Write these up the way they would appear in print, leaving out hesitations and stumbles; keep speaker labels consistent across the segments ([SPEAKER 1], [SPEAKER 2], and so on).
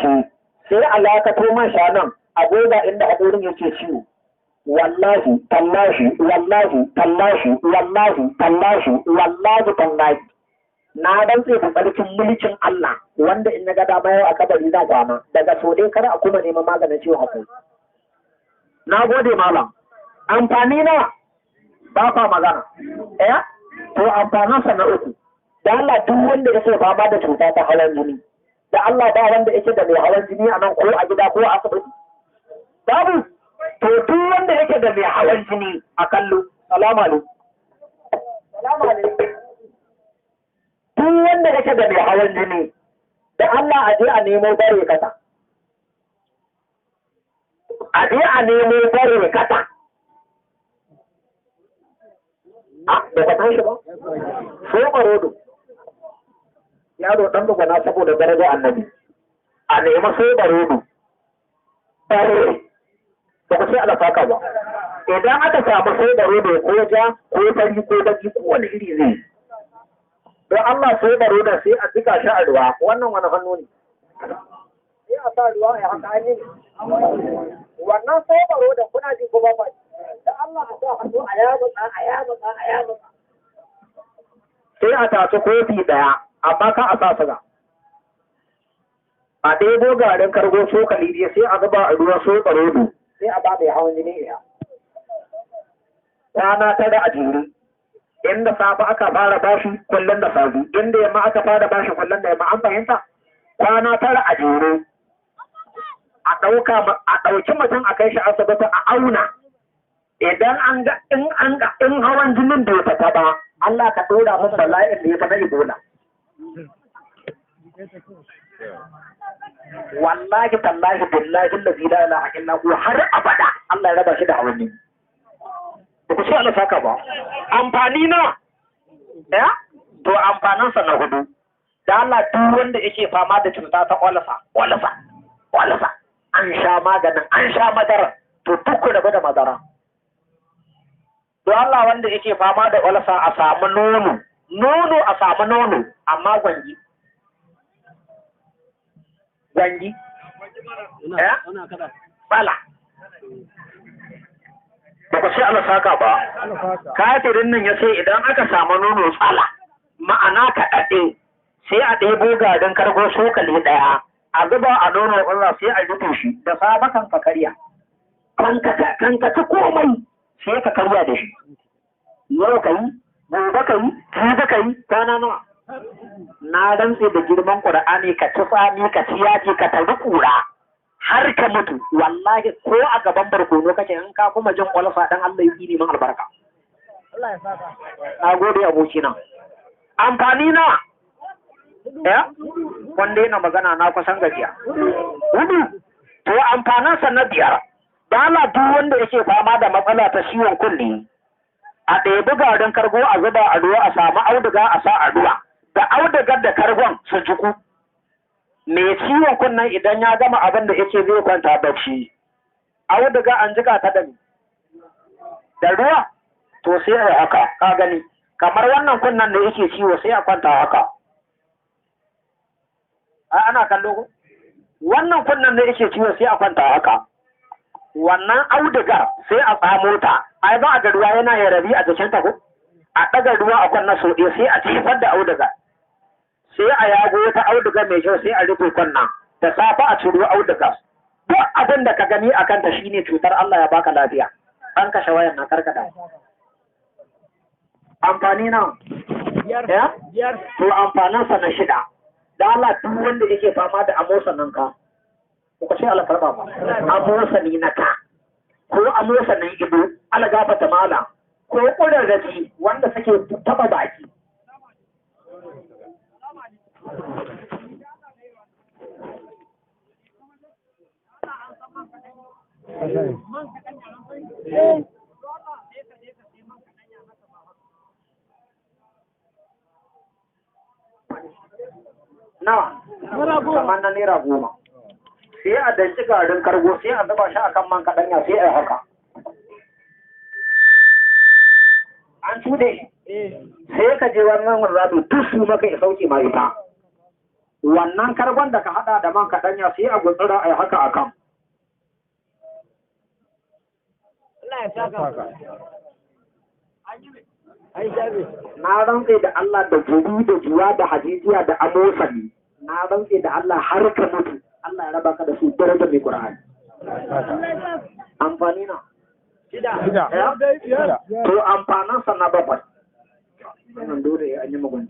[SPEAKER 1] ƙarshe sai alakato man shanan a goga inda haƙorin yake ciwo. Wallahi tallahi wallahi tallahi wallahi tallahi wallahi tallahi na rantse da tsarkin mulkin Allah wanda in na ga dama yau a kabari za kwana daga so dai kar a kuma neman maganin ciwon haƙori. Na gode malam. Amfani na ba fa magana. To amfaninsa na uku. Da Allah duk wanda yake fama da cuta ta hawan jini. Da Allah ba wanda yake da mai hawan jini a nan ko a gida ko a asibiti. Babu. To duk wanda yake da mai hawan jini a kallo. Salamu alaikum. Salamu alaikum. Duk wanda yake da mai hawan jini. Da Allah a je a nemo bare kasa. A je a nemo bare kasa. Da ka tashi ba? So barodo. Yaro ɗan dogana saboda daraja annabi. A nemi so barodo. Bare. Ba ku sai ana saka ba. Idan aka samu so barodo ko ja ko fari ko baki ko wani iri zai. Don Allah so barodo sai a jika shi a ruwa. Wannan wani hannu ne. Sai a sa ruwa ya haka hannu ne. Wannan so barodo kuna ji ko ba ba. Da Allah a sa hannu a yamutsa. Sai a tafi kofi ɗaya, amma ka a sa suga. A ɗebo garin kargo cokali ne sai a zuba a ruwan so barodo, sai a ba mai hawan jini ɗaya. Rana tara a jere, inda safe aka fara bashi kullum da safe, inda yamma aka fara bashi kullum da yamma, an fahimta? Kwana tara a jere. A ɗauki mutum a kai shi asibiti a auna. Idan in hawan jinin bai fita ba, Allah ka ɗora musu bala'in da ya fita Ebola. Wallahi tallahi billahi allazi la ilaha illa huwa har abada Allah ya raba shi da hawan jini. Ba ku ce Allah saka ba. Amfani na to amfanin sa na hudu. Da Allah duk wanda yake fama da cuta ta olsa. An sha maganin, an sha madara, to duk ku rabu da madara. To Allah wanda yake fama da olsa a samu nono a samu nono, amma gwangi. Bala. Ba ku sai Allah saka ba. Kafirin nan ya ce idan aka samu nono tsala, ma'ana kaɗaɗe, sai a ɗebo garin kargo sokali ɗaya, a zuba a nono Allah sai a rufe shi, da safe kan ka karya. Kan ka ci komai. Sai ka karya da shi. Yau ka yi, gobe ka yi, jibi ka yi, kwana nawa. Na rantse da girman Qur'ani ka ci tsami, ka ci yaji, ka tabi kura, har ka mutu. Wallahi ko a gaban barkono kake in ka kuma jin kwalfa dan Allah yi neman albarka. Allah ya saka. Na gode abokina. Amfani na. Wanda yana magana na kusan gajiya. Hudu. To amfanansa na biyar. Da Allah duk wanda yake fama da matsala ta ciwon kunne, a ɗebi garin kargo a zuba a ruwa a samu auduga a sa a ruwa, da audugar da kargon su jiku. Mai ciwon kunnen idan ya gama abin da yake zai kwanta bacci, auduga an jika ta da ruwa, to sai a haka, ka gani, kamar wannan kunnen da yake ciwo sai a kwanta haka. Ana kallo ko? Wannan kunnen da yake ciwo sai a kwanta haka. Wannan audugar sai a tsamo ta, ai ba a ga ruwa yana ya rabi a jikin ta ko? A ɗaga ruwa a kwanna so ɗaya sai a jefar da audugar. Sai a yago ta audugar mai kyau sai a rufe kwanna, da safe a ciro audugar. Duk abin da ka gani a kanta shine cutar Allah ya baka lafiya. An kashe wayan na karkata. Amfani na? Biyar. To amfaninsa na shida. Da Allah duk wanda yake fama da amosanin ka. Ku ce Allah karba ba. Amosani na ka. Ko amosanin ido, Allah gafata mala. Ko ƙudurrafi wanda suke taba baki. Nawa? Kamar na naira 10. Sai a danci garin kargo sai a zuba shi akan man kaɗanya sai a haka. An cude sai ka je wannan wanzami tusu maka ya sauke ma ita. wannan kargon da ka hada da man kaɗanya sai a gutsura a yi haka a kan. Na rantse da Allah da jiri da juwa da hajijiya da amosani, na rantse da Allah har ka mutu Allah ya raba ka da su dare da mai Qur'ani. Amfani na to amfanansa na bakwai. Wannan dole ya yi magana.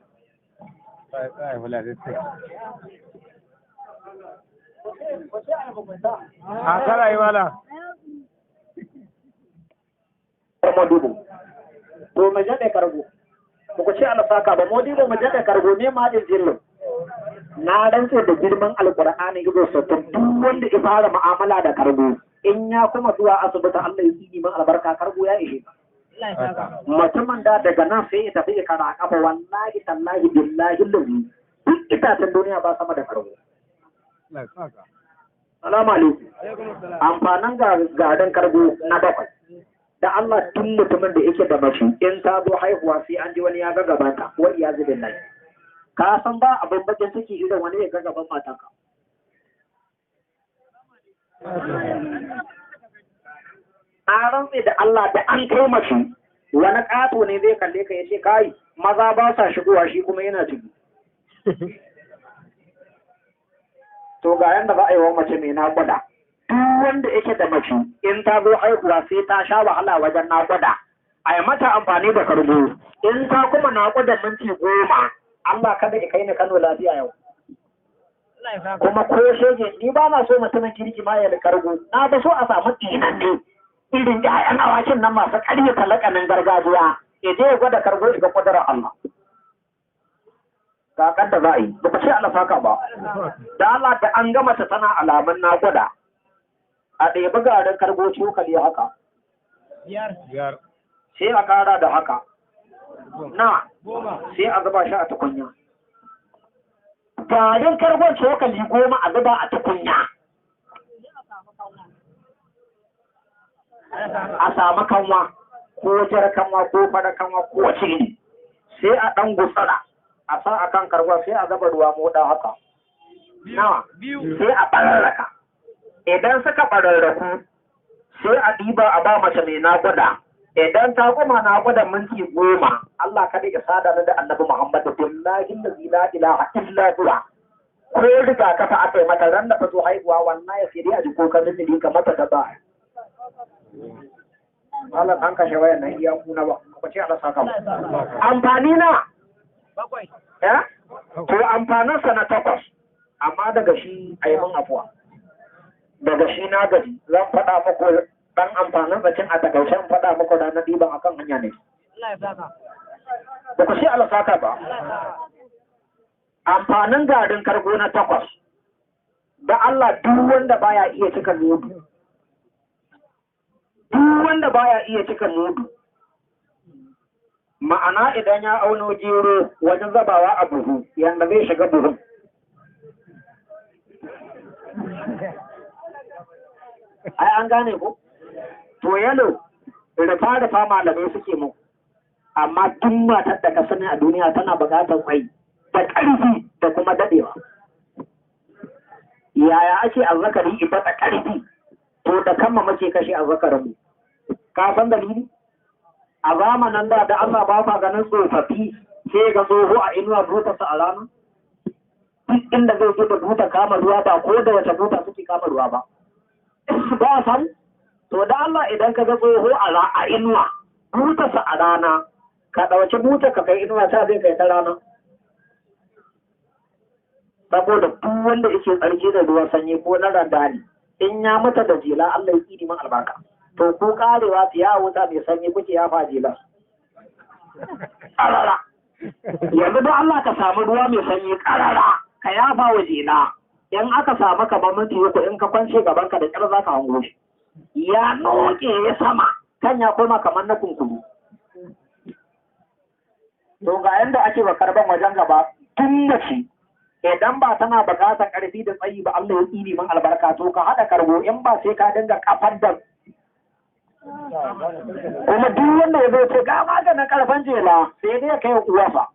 [SPEAKER 2] A kara yi wala.
[SPEAKER 1] Modibo. To mu jaɗe kargo. Ku ce alfaka ba modibo mu jaɗe kargo ne ma din jillo. Na rantse da girman alqur'ani ido satun duk wanda ya fara mu'amala da kargo in ya kuma zuwa asibiti Allah ya yi man albarka kargo ya ishe. Mutumin da daga nan sai ya tafi ya kara kafa wallahi tallahi billahi lazi duk itacen duniya ba sama da kargo. Salamu alaikum. Amfanin garin kargo na bakwai. Da Allah tun mutumin da yake da mace in ta zo haihuwa sai an ji wani ya ga gabata wa iyazu billahi. Ka san ba abin bakin ciki idan wani ya ga gaban matanka. A rantse da Allah da an kai mace wani ƙato ne zai kalle ka ya ce kai maza ba sa shigowa shi kuma yana ciki. To ga yanda ba a yi wa mace mai naƙuda. Duk wanda yake da mace in ta zo haihuwa sai ta sha wahala wajen naƙuda. A yi mata amfani da karbo. In ta kuma naƙudan minti 10 Allah kada ya kai ni Kano lafiya yau. Kuma ko shege ni ba na so mutumin kirki ma ya kargo. Na ba so a samu tinanne irin ƴaƴan awakin nan masu ƙarya talakanin gargajiya. Ya je ya gwada kargo ga kudurar Allah. Ga da za a yi, ba ku ce Allah saka ba. Da Allah da an gama ta tana alamun naƙuda. A ɗebi garin kargo cokali haka.
[SPEAKER 2] Biyar.
[SPEAKER 1] Sai a ƙara da haka. Na, sai a zuba shi a tukunya. Garin kargon cokali 10 a zuba a tukunya. A samu kanwa, ko jar kanwa, ko fara kanwa, ko cili. Sai a ɗan gutsara, a sa a kan kargon sai a zuba ruwa moɗa haka. Na, sai a ɓararraka. Idan suka ɓararraku, sai a ɗiba a ba mace mai naƙuda. Idan ta kuma naƙuda minti 10, Allah kada ya sada da Annabi Muhammad billahi la ilaha illa huwa. Ko riga ka fa aka yi mata ran da ta zo haihuwa wallahi sai dai a ji kokarin da ka mata ta ba. Allah an kashe wayan nan iya kuna ba. Ku ce Allah saka mu. Amfani na bakwai. Ya? To amfanin sa na 8. Amma daga shi ayi mun afuwa. Daga shi na gaji zan faɗa muku dan amfanin bakin a takaicen faɗa muku da na ɗiban akan hanya ne. Ba ku shi Allah saka ba. Amfanin garin kargo na 8. Da Allah duk wanda baya iya cika mudu. Duk wanda baya iya cika mudu. Ma'ana idan ya auno jero wajen zabawa a buhu yanda zai shiga buhun. Ai an gane ko? To yalo rufa malamai suke mu. Amma duk matar da ka sani a duniya tana buƙatar kwai da ƙarfi da kuma daɗewa. Yaya ake azzakari ita da ƙarfi? To da kanma muke kashe azzakarin mu. Ka san dalili? A zamanin da Allah ba ka ganin tsofaffi sai ga tsoho a inuwa butarsa a rana? Duk inda zai je da buta kama ruwa ba ko da wace buta suke kama ruwa ba. Ba san? To da Allah idan ka ga tsoho a inuwa butarsa a rana ka ɗauki buta ka kai inuwa ta zai kai ta rana. Saboda duk wanda yake tsarki da ruwan sanyi ko na randani in ya mutu da jela Allah ya tsiri man albarka. To ko karewa su ya wuta mai sanyi kuke ya fa jela. Ƙarara. Yanzu don Allah ka samu ruwa mai sanyi ƙarara ka yafa wa jela. In aka samu kamar minti 3 in ka kwance gaban ka da ƙyar za ka hango shi. Ya noke ya sama kan ya koma kamar na kunkuru. To ga yanda ake ba karban wajen gaba tun da shi. Idan ba tana buƙatar ƙarfi da tsayi ba Allah ya tsiri man albarka to ka haɗa karbo in ba sai ka dinga kafar da kuma duk wanda ya zo ce ga maganin ƙarfin jela sai dai kai uwafa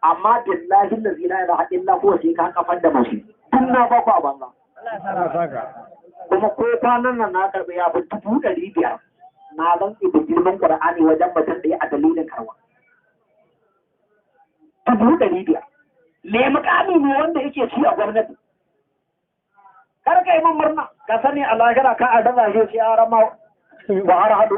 [SPEAKER 1] amma billahi allazi la ilaha illa huwa sai ka kafar da mashi tun na ba ku a banza
[SPEAKER 2] Allah saka.
[SPEAKER 1] kuma ko kwanan nan na karɓi ya fi 500 na rantsi da girman Qur'ani wajen mutum ɗaya a dalilin karwa 500 me mukami ne wanda yake ci a gwamnati kar ka yi min murna ka sani a lahira ka a daza shi sai a rama ba har hado